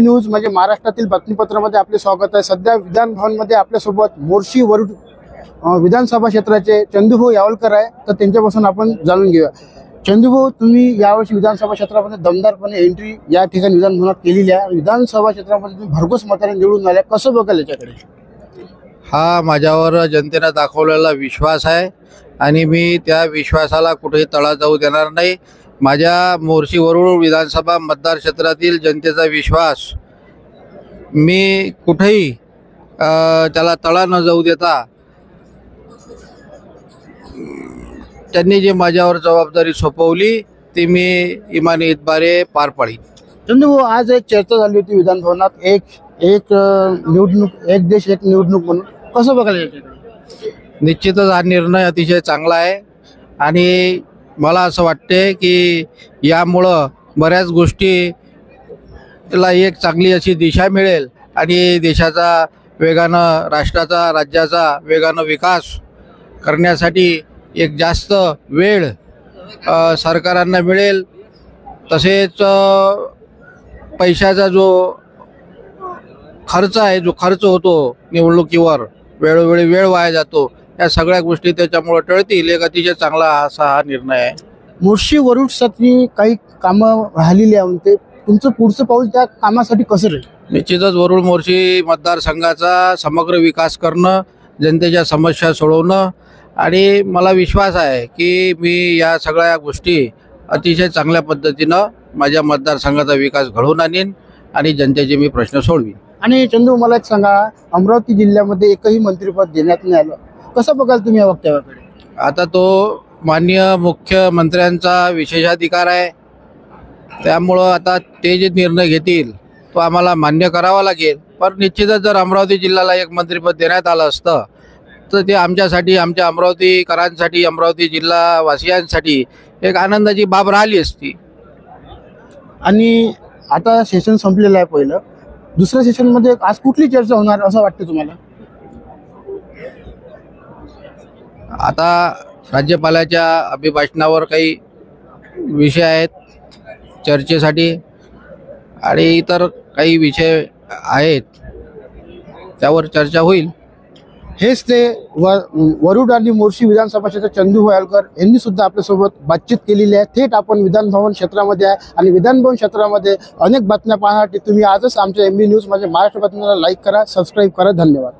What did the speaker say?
News म्हणजे महाराष्ट्रातील बातमीपत्रामध्ये आपले स्वागत आहे। सध्या विधान भवनमध्ये आपल्यासोबत मोर्शी वरुड विधानसभा क्षेत्राचे चंदूभाऊ यावलकर आहे, तर त्यांच्यापासून आपण जाणून घेऊया। चंदूभाऊ, तुम्ही यावर्षी विधानसभा क्षेत्रामध्ये दमदारपणे एंट्री या ठिकाणी विधान भवनात केलेली आहे। विधानसभा क्षेत्रामध्ये तुम्ही भरघोस मताने निवडून आल्या, कसं बघाल याच्याकडे? हा माझ्यावर जनतेने दाखवलेला विश्वास आहे आणि मी त्या विश्वासाला कुठेही तडा जाऊ देणार नाही। माझ्या मोर्शी वरुड विधानसभा मतदार क्षेत्रातील जनतेचा विश्वास मी कुठेही त्याला तडा न जाऊ देता त्यांनी जे माझ्यावर जबाबदारी सोपवली ती मी इमानी इतबारे पार पाडीन। चंदूभाऊ, आज एक चर्चा झाली होती विधान भवनात, एक निवडणूक एक देश एक निवडणूक म्हणून, कसं बघायला याच्याकडे? निश्चितच हा निर्णय अतिशय चांगला आहे आणि मला असं वाटते की यामुळं बऱ्याच गोष्टीला एक चांगली अशी दिशा मिळेल आणि देशाचा वेगानं, राष्ट्राचा, राज्याचा वेगानं विकास करण्यासाठी एक जास्त वेळ सरकारांना मिळेल। तसेच पैशाचा जो खर्च आहे, जो खर्च होतो निवडणुकीवर, वेळोवेळी वेळ वाया जातो, या सगळ्या गोष्टी त्याच्यामुळे टळतील। एक अतिशय चांगला असा हा निर्णय आहे। मोर्शी वरुडसाठी काही कामं राहिलेली आहे, म्हणते तुमचं पुढचं पाऊल त्या कामासाठी कसं राहील? निश्चितच वरुड मोर्शी मतदारसंघाचा समग्र विकास करणं, जनतेच्या समस्या सोडवणं आणि मला विश्वास आहे की मी या सगळ्या गोष्टी अतिशय चांगल्या पद्धतीनं माझ्या मतदारसंघाचा विकास घडवून आणीन आणि जनतेचे मी प्रश्न सोडवीन। आणि चंदू, मला एक सांगा, अमरावती जिल्ह्यामध्ये एकही मंत्रिपद देण्यात नाही आलं, कसं बघाल तुम्ही या वक्तव्याकडे? आता तो माननीय मुख्यमंत्र्यांचा विशेषाधिकार आहे, त्यामुळं आता ते जे निर्णय घेतील तो आम्हाला मान्य करावा लागेल। पण निश्चितच जर अमरावती जिल्ह्याला एक मंत्रिपद देण्यात आलं असतं तर ते आमच्यासाठी, आमच्या अमरावतीकरांसाठी, अमरावती जिल्हा वासियांसाठी एक आनंदाची बाब राहिली असती। आणि आता सेशन संपलेलं आहे पहिलं, दुसऱ्या सेशनमध्ये आज कुठली चर्चा होणार असं वाटतं तुम्हाला? आता राज्यपालाच्या अभिभाषणावर काही विषय आहेत चर्चेसाठी आणि इतर काही विषय आहेत, त्यावर चर्चा होईल। हेच ते वरुड आणि मोर्शी विधानसभा क्षेत्र चंदूभाऊ यावलकर यांनी सुद्धा आपल्यासोबत बातचीत केलेली आहे। थेट आपण विधान भवन क्षेत्रामध्ये आहे आणि विधान भवन क्षेत्रामध्ये अनेक बातम्या पाहण्यासाठी तुम्ही आजच आमच्या MB न्यूज म्हणजे महाराष्ट्र बातमीला लाईक करा, सबस्क्राईब करा। धन्यवाद।